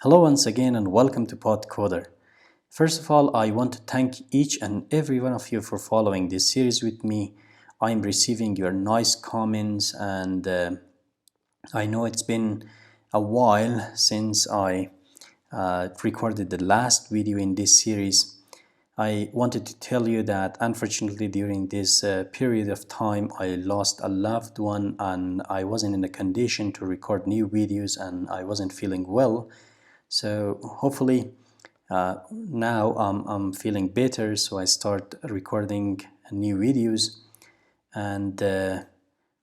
Hello once again and welcome to PodCoder. First of all, I want to thank each and every one of you for following this series with me. I'm receiving your nice comments and I know it's been a while since I recorded the last video in this series. I wanted to tell you that unfortunately during this period of time I lost a loved one and I wasn't in a condition to record new videos and I wasn't feeling well. So hopefully now I'm feeling better, so I start recording new videos, and I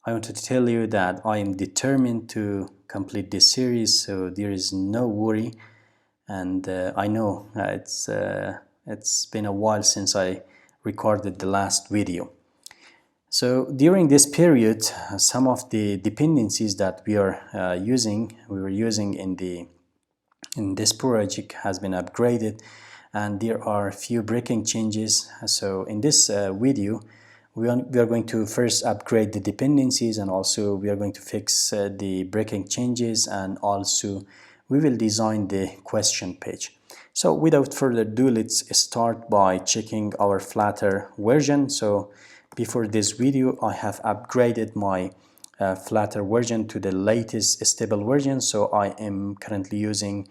wanted to tell you that I am determined to complete this series, so there is no worry. And I know it's been a while since I recorded the last video. So during this period, some of the dependencies that we were using in this project has been upgraded, and there are a few breaking changes. So in this video we are going to first upgrade the dependencies, and also we are going to fix the breaking changes, and also we will design the question page. So without further ado, let's start by checking our Flutter version. So before this video I have upgraded my Flutter version to the latest stable version. So I am currently using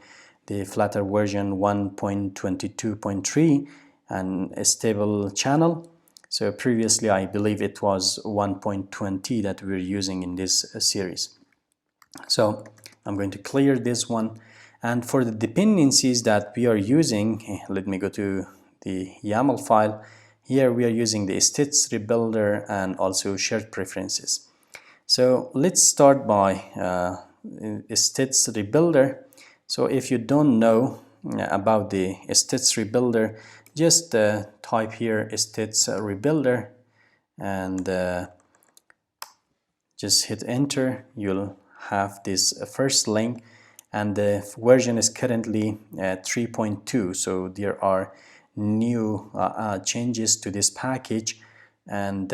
the Flutter version 1.22.3 and a stable channel. So previously I believe it was 1.20 that we're using in this series. So I'm going to clear this one. And for the dependencies that we are using, let me go to the YAML file. Here we are using the states rebuilder and also shared preferences. So let's start by states rebuilder. So if you don't know about the states rebuilder, just type here states rebuilder and just hit enter. You'll have this first link, and the version is currently 3.2. so there are new changes to this package, and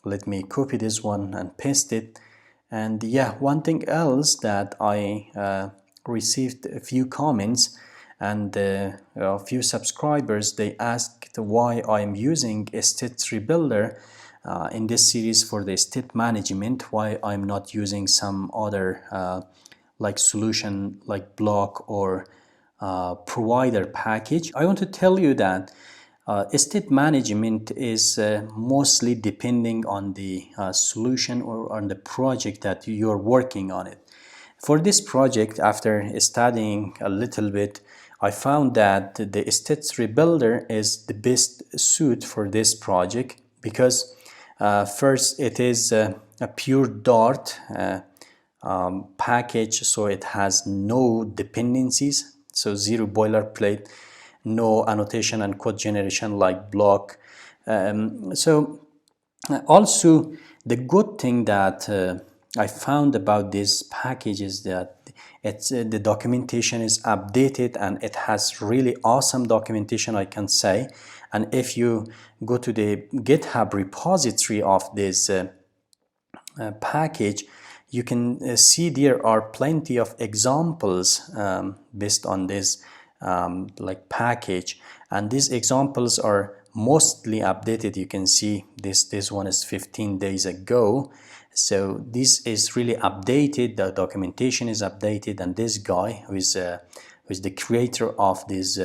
let me copy this one and paste it. And yeah, one thing else that I received a few comments, and a few subscribers, they asked why I'm using a state rebuilder in this series for the state management, why I'm not using some other like solution like block or provider package. I want to tell you that state management is mostly depending on the solution or on the project that you're working on it. For this project, after studying a little bit, I found that the states rebuilder is the best suit for this project because first it is a pure Dart package, so it has no dependencies, so zero boilerplate, no annotation and code generation like block. Also the good thing that I found about this package is that the documentation is updated, and it has really awesome documentation, I can say. And if you go to the GitHub repository of this package, you can see there are plenty of examples based on this like package, and these examples are mostly updated. You can see this one is 15 days ago, so this is really updated. The documentation is updated, and this guy who is the creator of this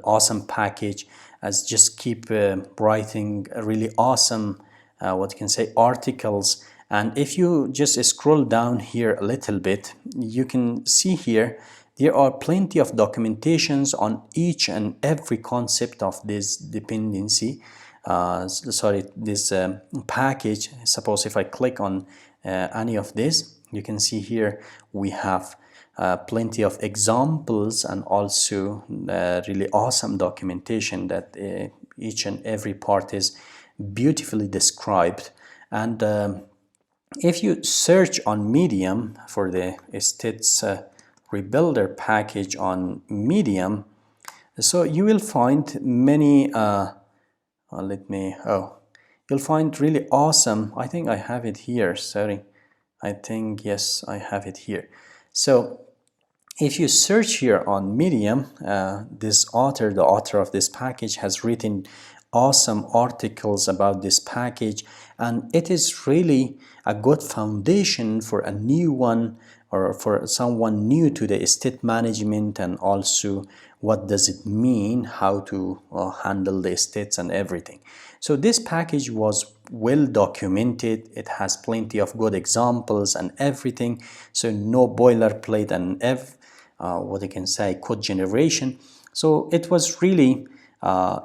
awesome package has just keep writing really awesome what you can say articles. And if you just scroll down here a little bit, you can see here there are plenty of documentations on each and every concept of this dependency. This package. Suppose if I click on any of this, you can see here we have plenty of examples and also really awesome documentation that each and every part is beautifully described. And if you search on Medium for the states rebuilder package on Medium, so you will find many you'll find really awesome. I think I have it here, sorry. I think yes, I have it here. So if you search here on Medium, the author of this package has written awesome articles about this package, and it is really a good foundation for a new one, or for someone new to the state management, and also what does it mean, how to handle the states and everything. So this package was well documented. It has plenty of good examples and everything, so no boilerplate and what I can say, code generation. So it was really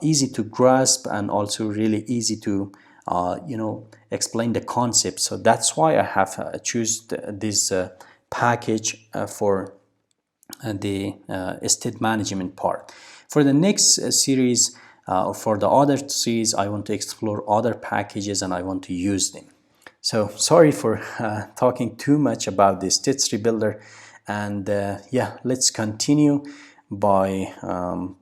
easy to grasp, and also really easy to explain the concept. So that's why I have choose this package for the state management part. For the next series, or for the other series, I want to explore other packages and I want to use them. So sorry for talking too much about the states rebuilder, and yeah, let's continue by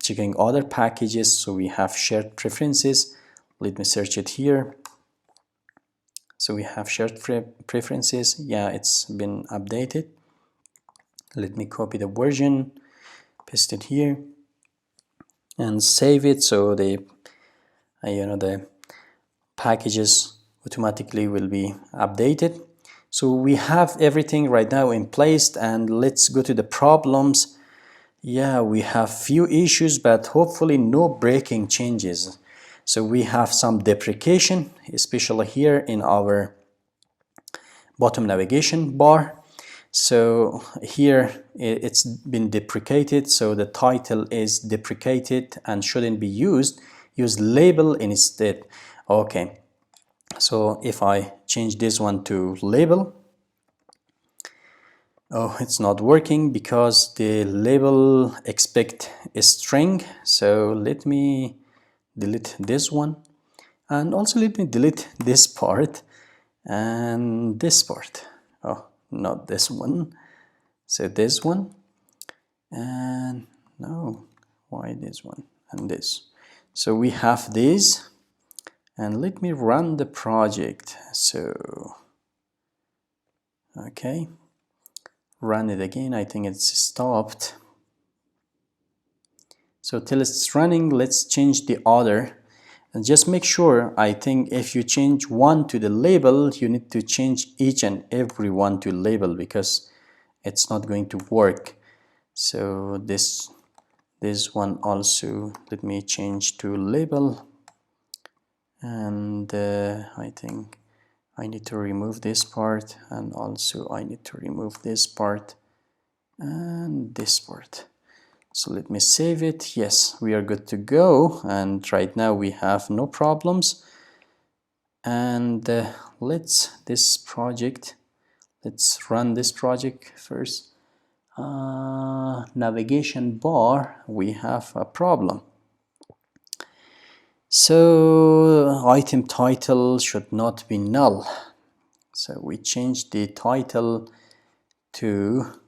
checking other packages. So we have shared preferences. Let me search it here. So we have shared preferences. Yeah, it's been updated. Let me copy the version, paste it here, and save it, so the the packages automatically will be updated. So we have everything right now in place, and let's go to the problems. Yeah, we have few issues, but hopefully no breaking changes. So we have some deprecation, especially here in our bottom navigation bar. So here it's been deprecated, so the title is deprecated and shouldn't be used. Use label instead. Okay, so if I change this one to label, oh, it's not working because the label expect a string. So let me delete this one, and also let me delete this part and this part. Oh, not this one. So this one, and no, why this one and this? So we have this, and let me run the project. So okay, run it again. I think it's stopped. So till it's running, let's change the order, and just make sure, I think if you change one to the label, you need to change each and every one to label, because it's not going to work. So this one also, let me change to label, and I think I need to remove this part, and also I need to remove this part and this part. So let me save it. Yes, we are good to go, and right now we have no problems. And let's run this project first. Navigation bar, we have a problem. So item title should not be null. So we change the title to,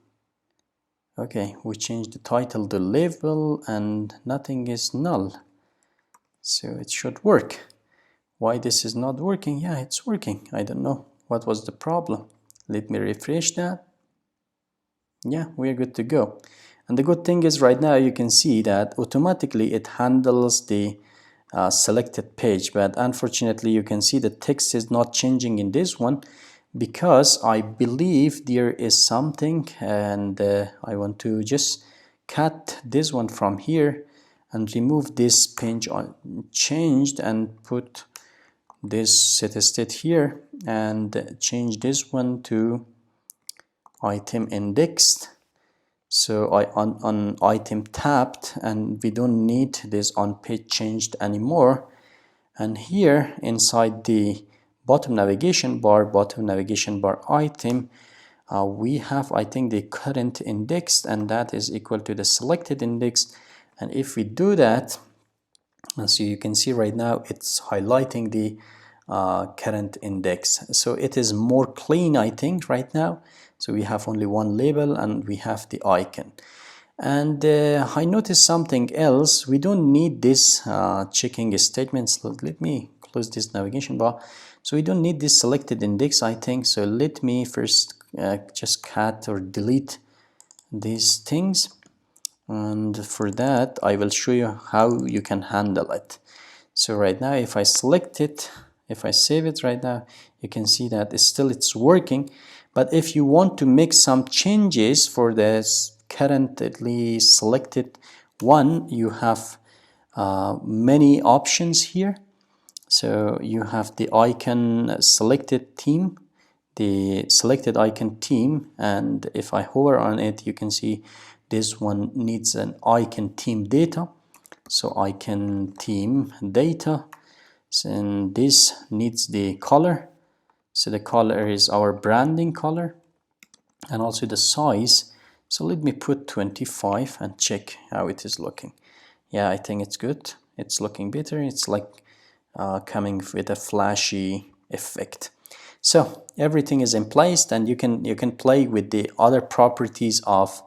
okay, we change the title to label, and nothing is null. So it should work. Why this is not working? Yeah, it's working. I don't know what was the problem. Let me refresh that. Yeah, we're good to go. And the good thing is right now you can see that automatically it handles the selected page, but unfortunately you can see the text is not changing in this one, because I believe there is something, and I want to just cut this one from here and remove this page on changed, and put this set state here, and change this one to item indexed. So I on item tabbed, and we don't need this on page changed anymore. And here inside the bottom navigation bar item, we have, I think, the current indexed, and that is equal to the selected index. And if we do that, so you can see right now it's highlighting the current index. So it is more clean, I think, right now. So we have only one label, and we have the icon. And I noticed something else. We don't need this checking statements. Let me close this navigation bar. So we don't need this selected index, I think. So let me first just cut or delete these things, and for that I will show you how you can handle it. So right now if I select it, if I save it right now, you can see that it's working. But if you want to make some changes for this currently selected one, you have many options here. So you have the icon selected theme, the selected icon theme, and if I hover on it, you can see this one needs an icon theme data. So icon theme data, and this needs the color. So the color is our branding color, and also the size. So let me put 25 and check how it is looking. Yeah, I think it's good. It's looking better. It's like coming with a flashy effect. So everything is in place, and you can play with the other properties of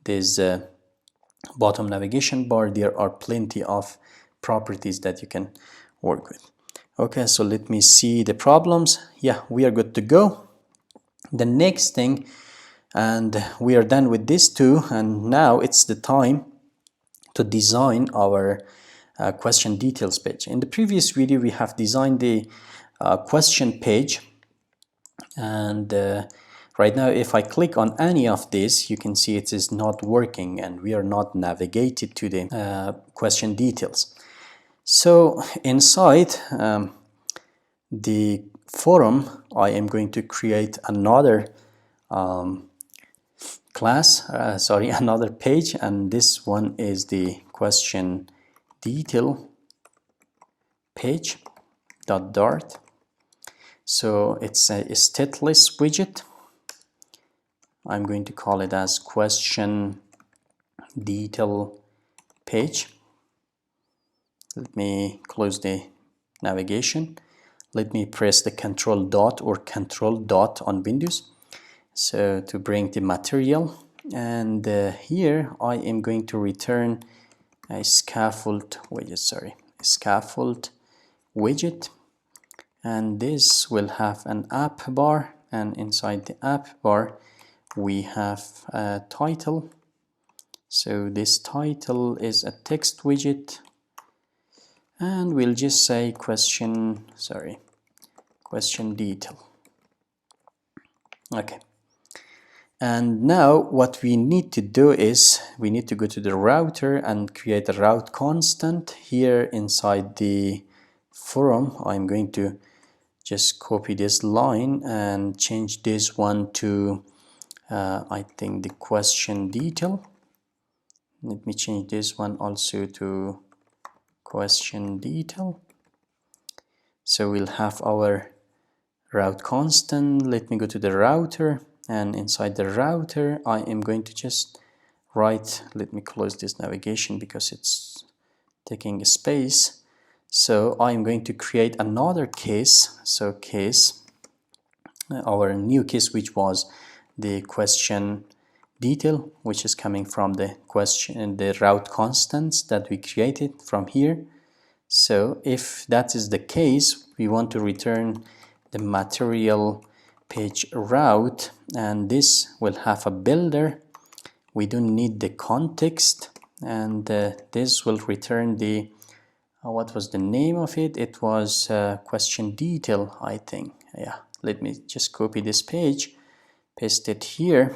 this bottom navigation bar. There are plenty of properties that you can work with. Okay, so let me see the problems. Yeah, we are good to go. The next thing, and we are done with this too, and now it's the time to design our question details page. In the previous video, we have designed the question page, and right now if I click on any of this, you can see it is not working and we are not navigated to the question details. So inside the forum, I am going to create another another page, and this one is the question detail page .dart. So it's a stateless widget. I'm going to call it as question detail page. Let me close the navigation. Let me press the control dot or control dot on Windows, so to bring the material. And here I am going to return a scaffold widget, and this will have an app bar, and inside the app bar we have a title. So this title is a text widget, and we'll just say question detail. Okay. And now what we need to do is we need to go to the router and create a route constant. Here inside the forum, I'm going to just copy this line and change this one to I think the question detail. Let me change this one also to question detail. So we'll have our route constant. Let me go to the router, and inside the router I am going to just write, let me close this navigation because it's taking space. So I am going to create another case. So case, our new case, which was the question detail, which is coming from the question, the route constants that we created from here. So if that is the case, we want to return the material page route, and this will have a builder. We don't need the context, and this will return the what was the name of it? It was question detail, I think. Yeah, let me just copy this page, paste it here,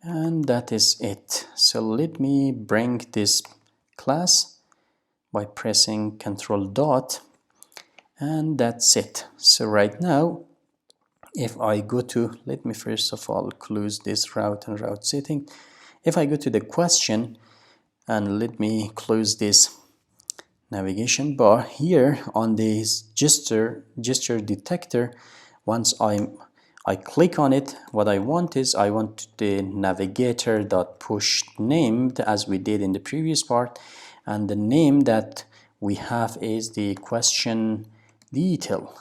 and that is it. So let me bring this class by pressing control dot, and that's it. So right now if I go to, let me first of all close this route and route setting. If I go to the question, and let me close this navigation bar here on this gesture detector, once I click on it, what I want is I want the navigator.push named as we did in the previous part, and the name that we have is the question detail.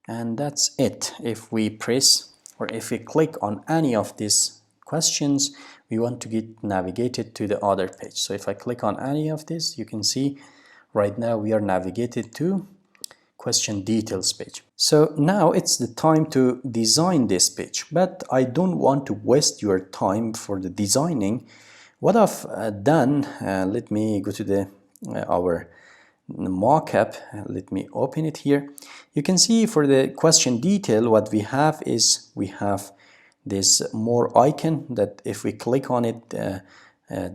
And that's it. If we press or if we click on any of these questions, we want to get navigated to the other page. So if I click on any of this, you can see right now we are navigated to question details page. So now it's the time to design this page, but I don't want to waste your time for the designing. What I've done, let me go to the our mockup. Let me open it here. You can see for the question detail, what we have is we have this more icon that if we click on it,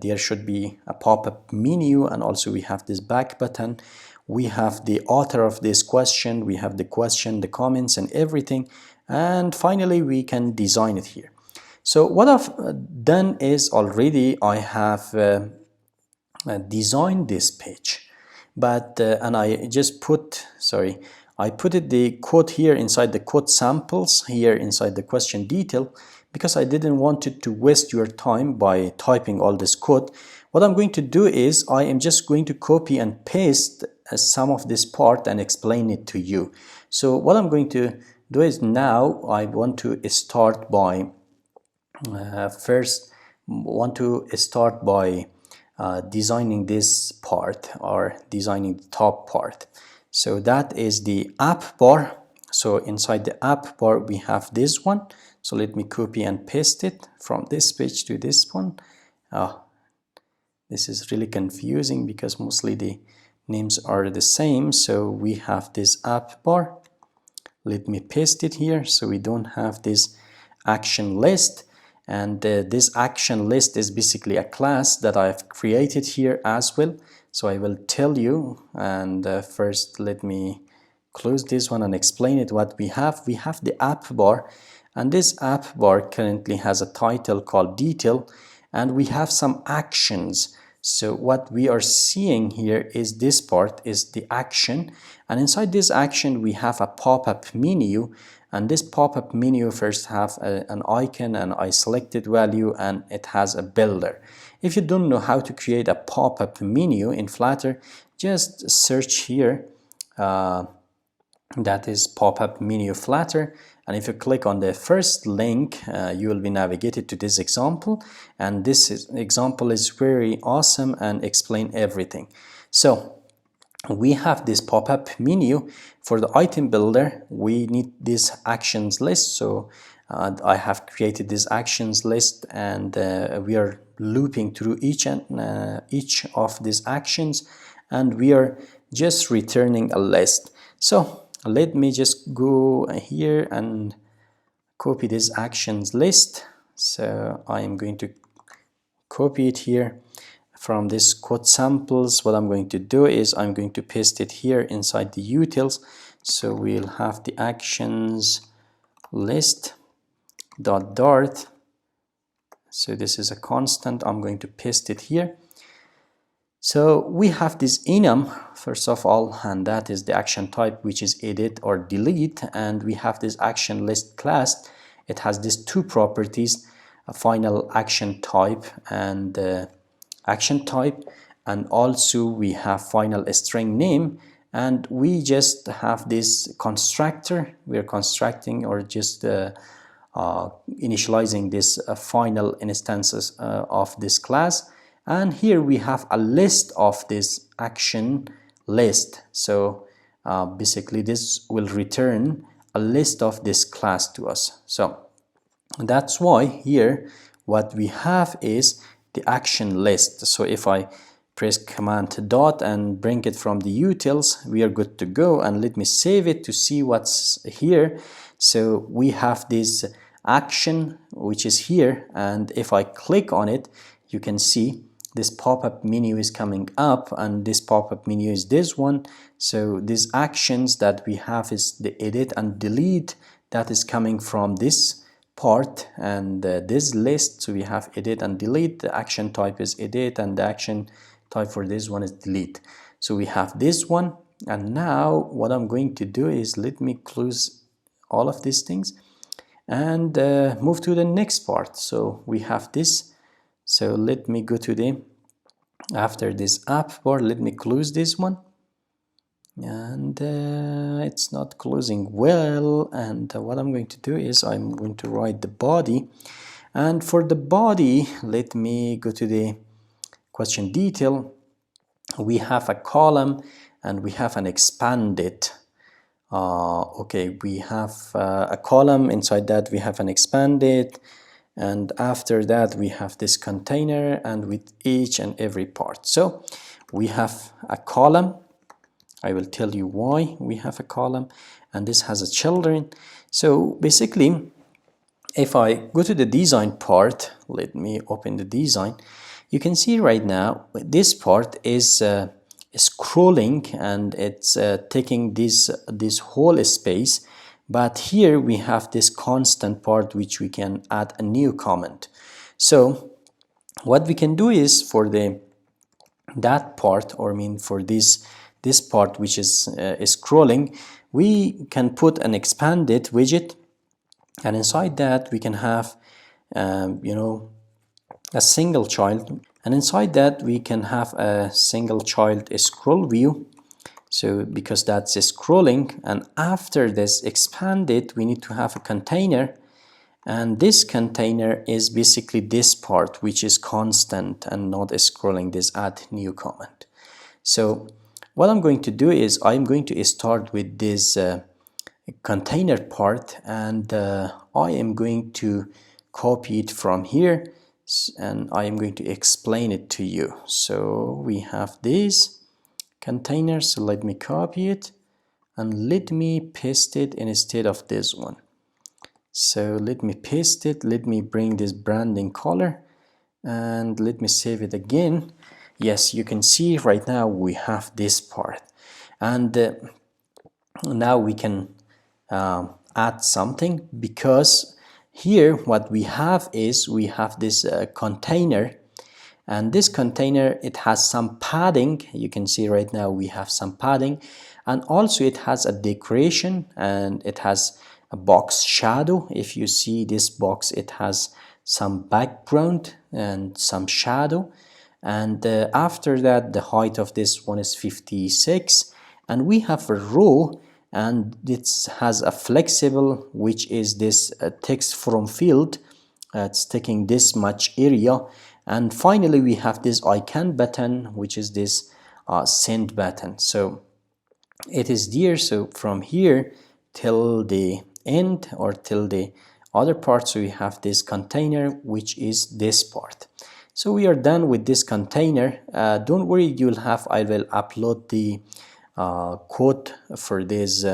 there should be a pop-up menu, and also we have this back button. We have the author of this question, we have the question, the comments and everything, and finally we can design it here. So what I've done is already I have designed this page, but and I just put, I put the code here inside the code samples here inside the question detail, because I didn't want it to waste your time by typing all this code. What I'm going to do is I am just going to copy and paste some of this part and explain it to you. So what I'm going to do is now I want to start by designing this part, or designing the top part. So that is the app bar. So inside the app bar we have this one. So let me copy and paste it from this page to this one. This is really confusing because mostly the names are the same. So we have this app bar. Let me paste it here so we don't have this action list. And this action list is basically a class that I've created here as well. So I will tell you, and first let me close this one and explain it. What we have the app bar, and this app bar currently has a title called detail, and we have some actions. So what we are seeing here is this part is the action, and inside this action we have a pop-up menu, and this pop-up menu first have an icon, and I selected value, and it has a builder. If you don't know how to create a pop-up menu in Flutter, just search here, that is pop-up menu Flutter, and if you click on the first link, you will be navigated to this example, and this example is very awesome and explain everything. So we have this pop-up menu. For the item builder, we need this actions list. So I have created this actions list, and we are looping through each of these actions, and we are just returning a list. So let me just go here and copy this actions list. So I am going to copy it here from this code samples. What I'm going to do is I'm going to paste it here inside the utils. So we'll have the actions list dot dart. So this is a constant. I'm going to paste it here. So we have this enum first of all, and that is the action type, which is edit or delete, and we have this action list class. It has these two properties, a final action type and action type, and also we have final string name, and we just have this constructor. We're constructing or just initializing this final instances of this class, and here we have a list of this action list. So basically this will return a list of this class to us. So that's why here what we have is the action list. So if I press command dot and bring it from the utils, we are good to go, and let me save it to see what's here. So we have this action which is here, and if I click on it, you can see this pop-up menu is coming up, and this pop-up menu is this one. So these actions that we have is the edit and delete, that is coming from this part, and this list. So we have edit and delete. The action type is edit, and the action type for this one is delete. So we have this one, and now what I'm going to do is let me close all of these things and move to the next part. So we have this. So let me go to the, after this app bar, let me close this one, and it's not closing well. And what I'm going to do is I'm going to write the body, and for the body, let me go to the question detail. We have a column and we have an expanded Okay, we have a column. Inside that we have an expanded, and after that we have this container, and with each and every part. So we have a column. I will tell you why we have a column, and this has a children. So basically, if I go to the design part, let me open the design. You can see right now this part is scrolling, and it's taking this whole space. But here we have this constant part which we can add a new comment. So what we can do is for that part, or I mean for this part which is scrolling, we can put an expanded widget, and inside that we can have a single child, and inside that we can have a single child scroll view. So because that's scrolling, and after this expanded we need to have a container, and this container is basically this part which is constant and not scrolling, this add new comment. So what I'm going to do is I'm going to start with this container part, and I am going to copy it from here, and I am going to explain it to you. So we have this container, so let me copy it and let me paste it instead of this one. So let me paste it, let me bring this branding color, and let me save it again. Yes, you can see right now we have this part, and now we can add something, because here what we have is we have this container, and this container, it has some padding. You can see right now we have some padding, and also it has a decoration, and it has a box shadow. If you see this box, it has some background and some shadow, and after that the height of this one is 56, and we have a row, and it has a flexible, which is this text from field. It's taking this much area, and finally we have this icon button, which is this send button. So it is there. So from here till the end, or till the other part, so we have this container, which is this part. So we are done with this container. Don't worry, you'll have, I will upload the code for this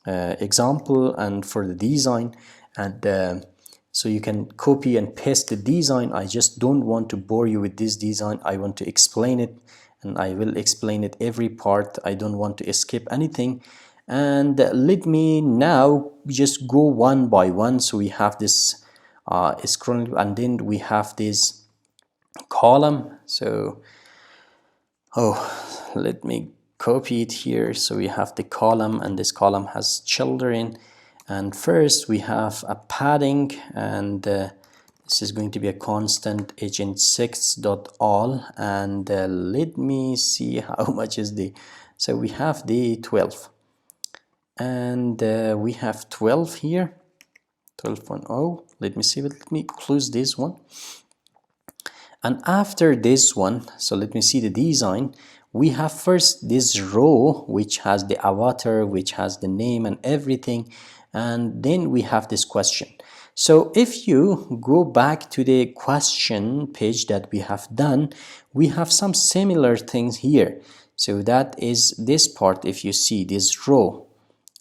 example and for the design, and so you can copy and paste the design. I just don't want to bore you with this design. I want to explain it, and I will explain it every part. I don't want to skip anything. And let me now just go one by one. So we have this scrolling, and then we have this column. So let me copy it here. So we have the column, and this column has children, and first we have a padding, and this is going to be a constant agent6.all, and let me see how much is the, so we have the 12, and we have 12 here, 12.0. Let me see, but let me close this one. And after this one, so let me see the design. We have first this row, which has the avatar, which has the name and everything, and then we have this question. So if you go back to the question page that we have done, we have some similar things here. So that is this part. If you see this row,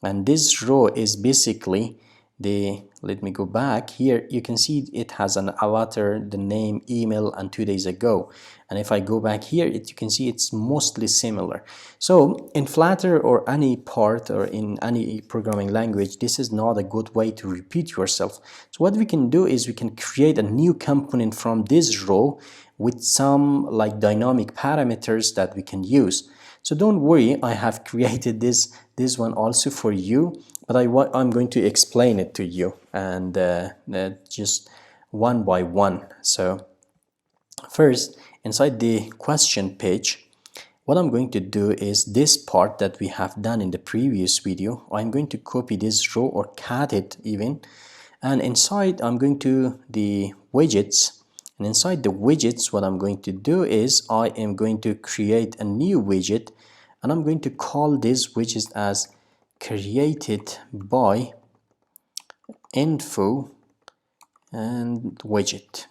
and this row is basically the, let me go back here, you can see it has an avatar, the name, email, and 2 days ago. And if I go back here, you can see it's mostly similar. So in Flutter or any part, or in any programming language, this is not a good way to repeat yourself. So what we can do is we can create a new component from this row with some like dynamic parameters that we can use. So don't worry, I have created this one also for you, but I'm going to explain it to you, and just one by one. So first, inside the question page, what I'm going to do is this part that we have done in the previous video, I'm going to copy this row or cut it even, and inside I'm going to the widgets, and inside the widgets what I'm going to do is I am going to create a new widget, and I'm going to call this widget as created by info and widget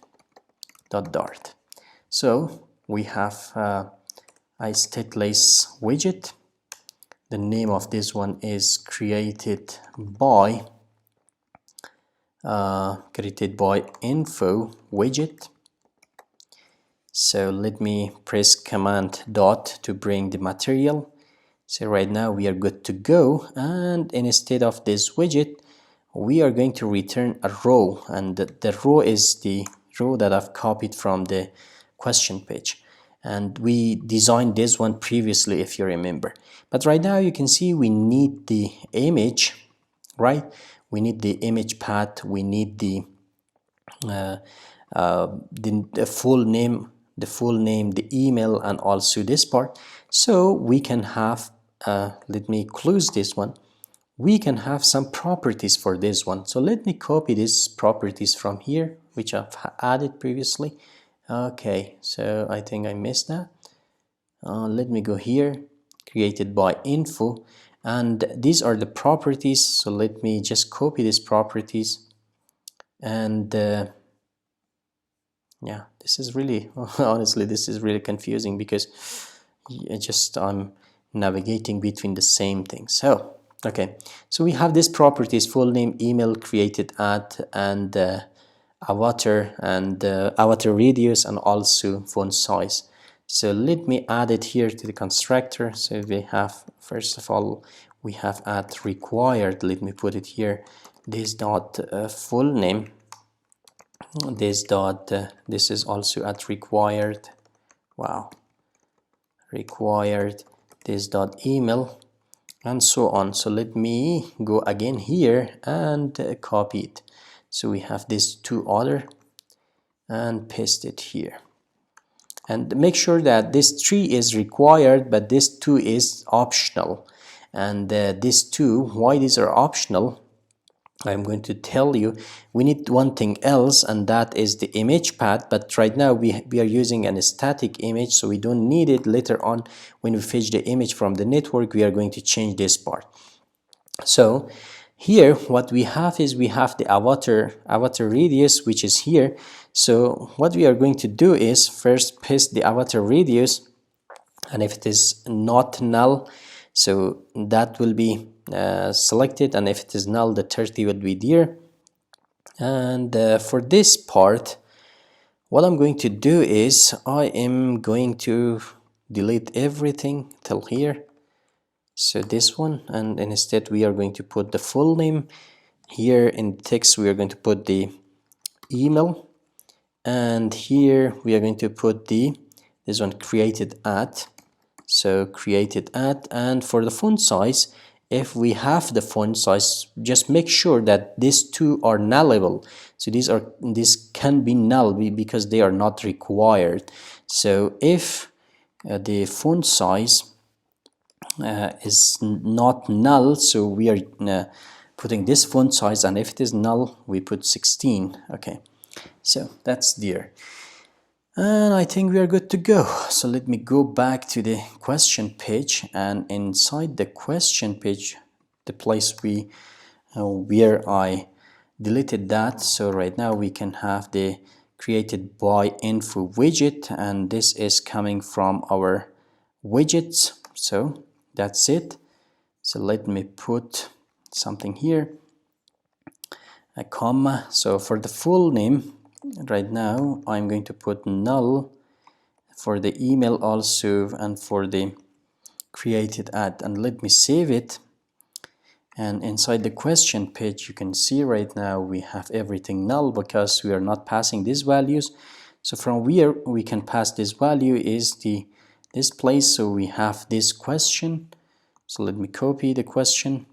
dot dart. So we have a stateless widget. The name of this one is created by info widget. So let me press command dot to bring the material. So right now we are good to go, and instead of this widget we are going to return a row, and the row is the row that I've copied from the question page, and we designed this one previously if you remember. But right now you can see we need the image, right? We need the image path, we need the full name, the email, and also this part. So we can have let me close this one. We can have some properties for this one. So let me copy these properties from here, which I've added previously. Okay, so I think I missed that. Let me go here, created by info, and these are the properties. So let me just copy these properties, and yeah, this is really honestly this is really confusing because I'm navigating between the same thing. So okay, so we have these properties: full name, email, created at, and avatar, and avatar radius, and also font size. So let me add it here to the constructor. So we have, first of all, we have at required. Let me put it here, this dot full name, this dot this is also at required, wow, required, this dot email, and so on. So let me go again here and copy it. So we have this two other, and paste it here, and make sure that this 3 is required but this 2 is optional. And this 2, why these are optional, I'm going to tell you. We need one thing else, and that is the image path, but right now we are using a static image, so we don't need it. Later on when we fetch the image from the network, we are going to change this part. So here what we have is we have the avatar radius, which is here. So what we are going to do is first paste the avatar radius, and if it is not null, so that will be selected, and if it is null, the 30 will be there. And for this part, what I'm going to do is I am going to delete everything till here, so this one, and instead we are going to put the full name. Here in text we are going to put the email, and here we are going to put this one created at. So created at, and for the font size, if we have the font size, just make sure that these two are nullable. So this can be null because they are not required. So if the font size is not null, so we are putting this font size, and if it is null we put 16. Okay, so that's there. And I think we are good to go. So let me go back to the question page, and inside the question page, the place where I deleted that. So right now we can have the created by info widget, and this is coming from our widgets. So that's it. So let me put something here, a comma. So for the full name, right now I'm going to put null for the email also, and for the created at, and let me save it. And inside the question page, you can see right now we have everything null because we are not passing these values. So from where we can pass this value is this place. So we have this question. So let me copy the question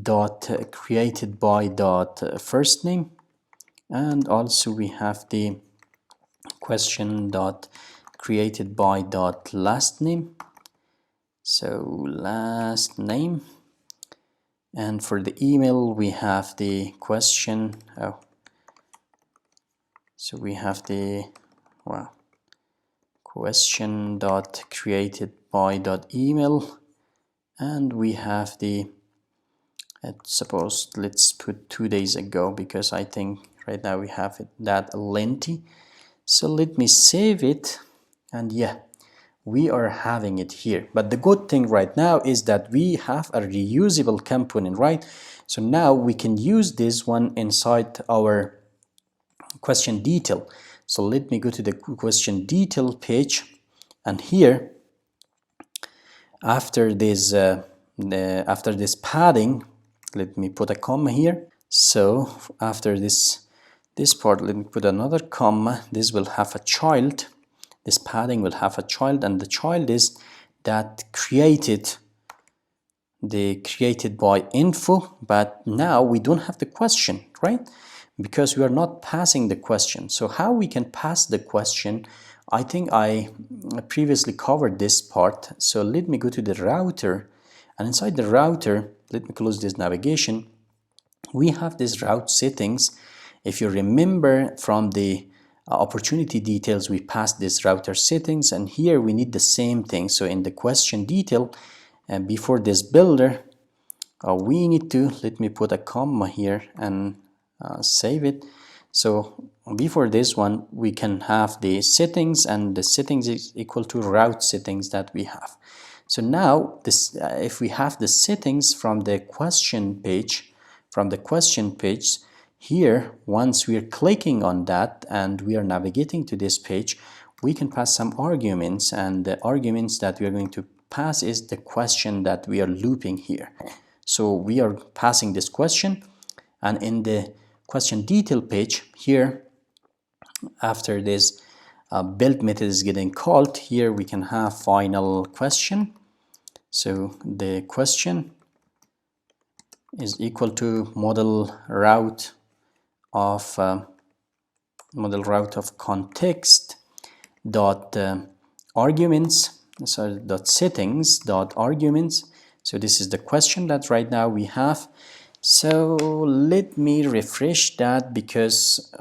dot created by dot first name, and also we have the question dot created by dot last name. So last name, and for the email we have the question. So we have the question dot created by dot email, and we have the, suppose let's put 2 days ago, because I think right now we have it that lengthy. So let me save it, and yeah, we are having it here. But the good thing right now is that we have a reusable component, right? So now we can use this one inside our question detail. So let me go to the question detail page, and here after this padding, let me put a comma here. So after this part, let me put another comma. This will have a child. This padding will have a child, and the child is that created by info, but now we don't have the question, right? Because we are not passing the question. So how we can pass the question? I think I previously covered this part. So let me go to the router, and inside the router, let me close this navigation. We have this route settings. If you remember from the opportunity details, we passed this router settings, and here we need the same thing. So in the question detail, and before this builder, we need to, let me put a comma here and save it. So before this one, we can have the settings, and the settings is equal to route settings that we have. So now this, if we have the settings from the question page, here, once we are clicking on that and we are navigating to this page, we can pass some arguments, and the arguments that we are going to pass is the question that we are looping here. So we are passing this question, and in the question detail page here, after this build method is getting called, here we can have final question. So the question is equal to model route of context dot arguments, sorry, dot settings dot arguments. So this is the question that right now we have. So let me refresh that, because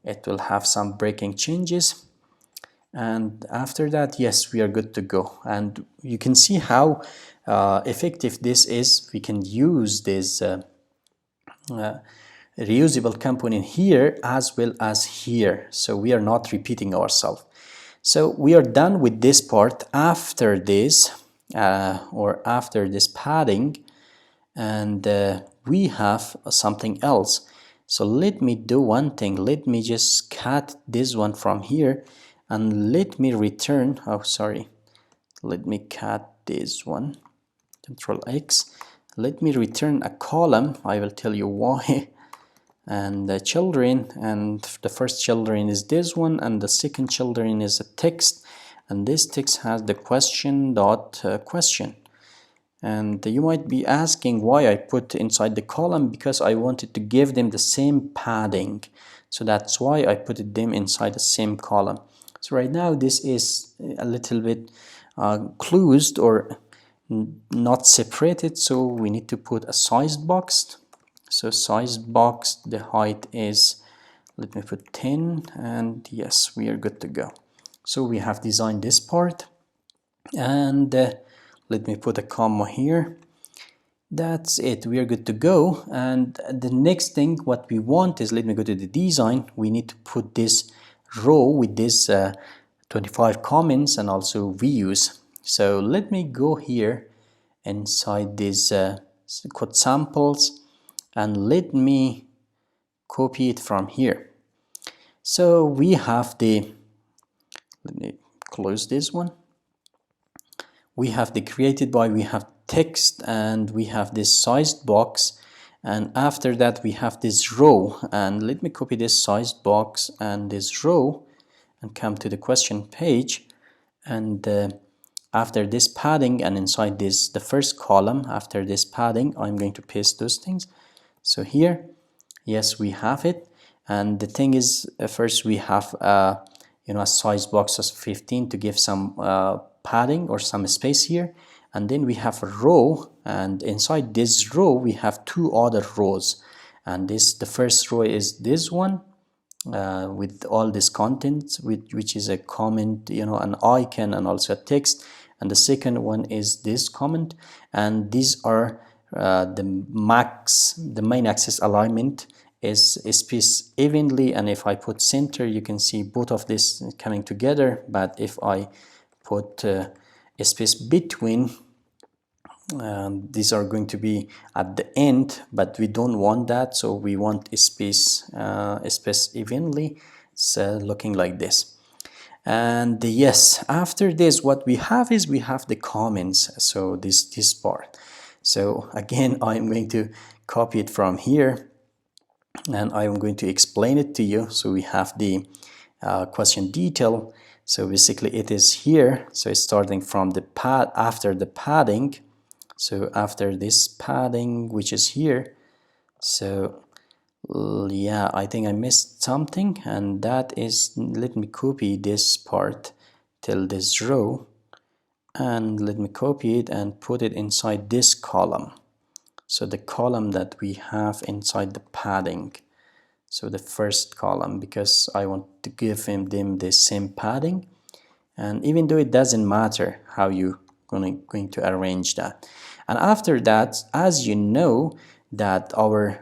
it will have some breaking changes, and after that, yes, we are good to go. And you can see how effective this is. We can use this reusable component here as well as here, so we are not repeating ourselves. So we are done with this part. After this after this padding, and we have something else. So let me do one thing. Let me just cut this one from here, and let me return, let me cut this one, Control X. Let me return a column. I will tell you why. And the children, and the first children is this one, and the second children is a text, and this text has the question dot question. And you might be asking why I put inside the column, because I wanted to give them the same padding, so that's why I put them inside the same column. So right now this is a little bit closed or not separated, so we need to put a sized box. So sized box, the height is, let me put 10, and yes, we are good to go. So we have designed this part, and let me put a comma here. That's it, we are good to go. And the next thing what we want is, let me go to the design. We need to put this row with this 25 comments and also views. So let me go here inside this code samples, and let me copy it from here. So we have the, let me close this one. We have the created by, we have text, and we have this sized box, and after that we have this row. And let me copy this sized box and this row and come to the question page, and after this padding, and inside this, the first column after this padding, I'm going to paste those things. So here, yes, we have it. And the thing is, first we have a size box of 15 to give some padding or some space here, and then we have a row, and inside this row we have two other rows, and the first row is this one with all this content, which is a comment, an icon and also a text, and the second one is this comment, and these are the main axis alignment is spaced evenly, and if I put center you can see both of this coming together, but if I put a space between, these are going to be at the end, but we don't want that, so we want a space evenly. It's looking like this. And yes, after this what we have is we have the comments, so this part. So again I'm going to copy it from here and I'm going to explain it to you. So we have the question detail, so basically it is here, so it's starting from the pad after the padding. So after this padding, which is here, so yeah, I think I missed something, and that is, let me copy this part till this row, and let me copy it and put it inside this column. So the column that we have inside the padding, so the first column, because I want to give them the same padding, and even though it doesn't matter how you going to arrange that. And after that, as you know that our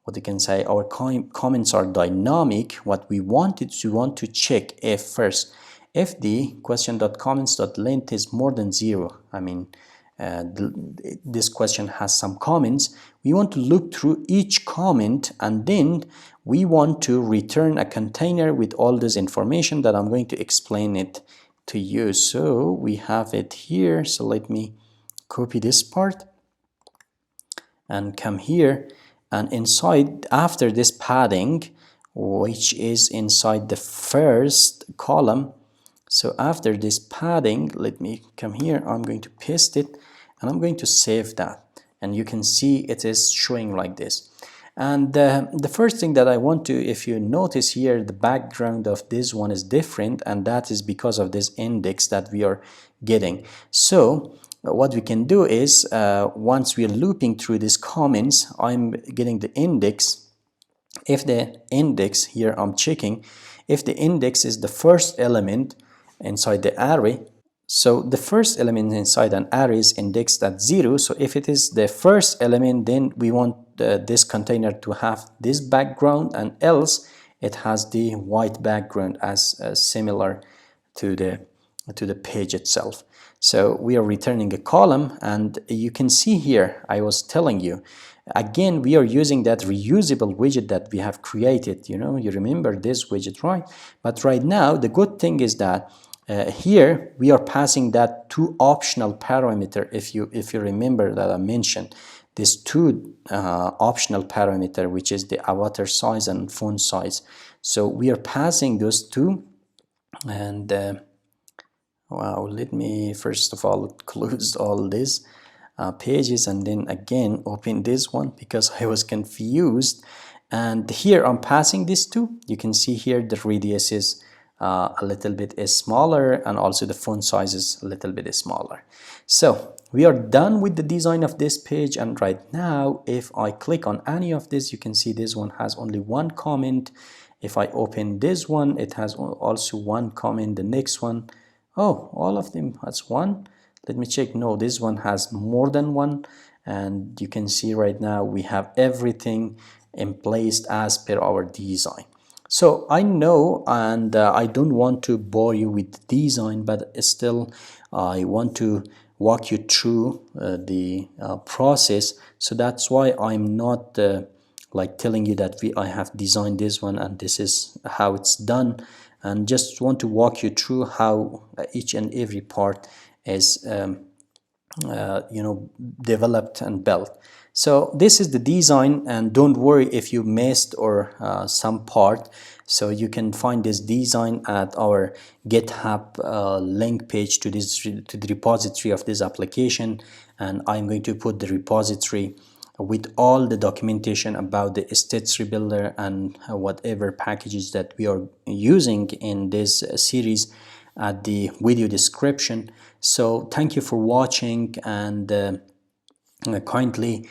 what you can say, our comments are dynamic, what we want is we want to check if first, if the question.comments.length is more than 0, I mean this question has some comments, we want to look through each comment, and then we want to return a container with all this information that I'm going to explain it to you. So we have it here, so let me copy this part and come here, and inside, after this padding, which is inside the first column, so after this padding, let me come here, I'm going to paste it and I'm going to save that, and you can see it is showing like this. And the first thing that I want to, if you notice here, the background of this one is different, and that is because of this index that we are getting. So what we can do is, once we are looping through these comments, I'm getting the index. If the index here, I'm checking if the index is the first element inside the array. So the first element inside an array is indexed at 0. So if it is the first element, then we want this container to have this background, and else it has the white background as similar to the page itself. So we are returning a column, and you can see here, I was telling you, again, we are using that reusable widget that we have created. You know, you remember this widget, right? But right now, the good thing is that here we are passing that two optional parameter. If you remember that I mentioned these two optional parameter, which is the avatar size and font size. So we are passing those two, and wow, let me first of all close all these pages and then again open this one because I was confused. And here I'm passing these two. You can see here the radius is a little bit smaller, and also the font size is a little bit smaller. So we are done with the design of this page, and right now if I click on any of this, you can see this one has only one comment. If I open this one, it has also one comment. The next one, oh, all of them has one. Let me check. No, this one has more than one, and you can see right now we have everything in place as per our design. So I know, and I don't want to bore you with the design, but still I want to walk you through the process. So that's why I'm not like telling you that I have designed this one and this is how it's done, and just want to walk you through how each and every part is developed and built. So this is the design, and don't worry if you missed or some part. So you can find this design at our GitHub link page to the repository of this application, and I'm going to put the repository with all the documentation about the states rebuilder and whatever packages that we are using in this series at the video description. So thank you for watching, and kindly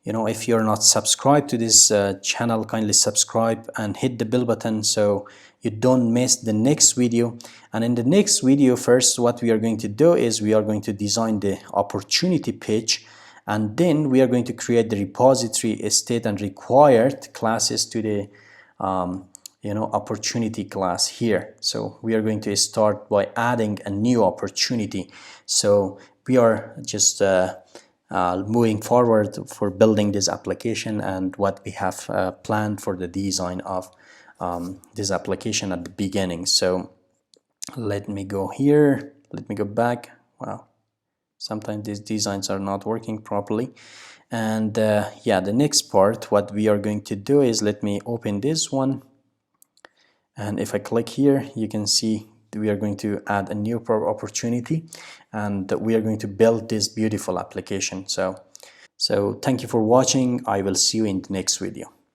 if you're not subscribed to this channel, kindly subscribe and hit the bell button so you don't miss the next video. And in the next video, first what we are going to do is we are going to design the opportunity page, and then we are going to create the repository state and required classes to the opportunity class here. So we are going to start by adding a new opportunity. So we are just moving forward for building this application and what we have planned for the design of this application at the beginning. So let me go here, let me go back. Wow, sometimes these designs are not working properly. And yeah, the next part, what we are going to do is, let me open this one, and if I click here, you can see we are going to add a new opportunity, and we are going to build this beautiful application. So thank you for watching. I will see you in the next video.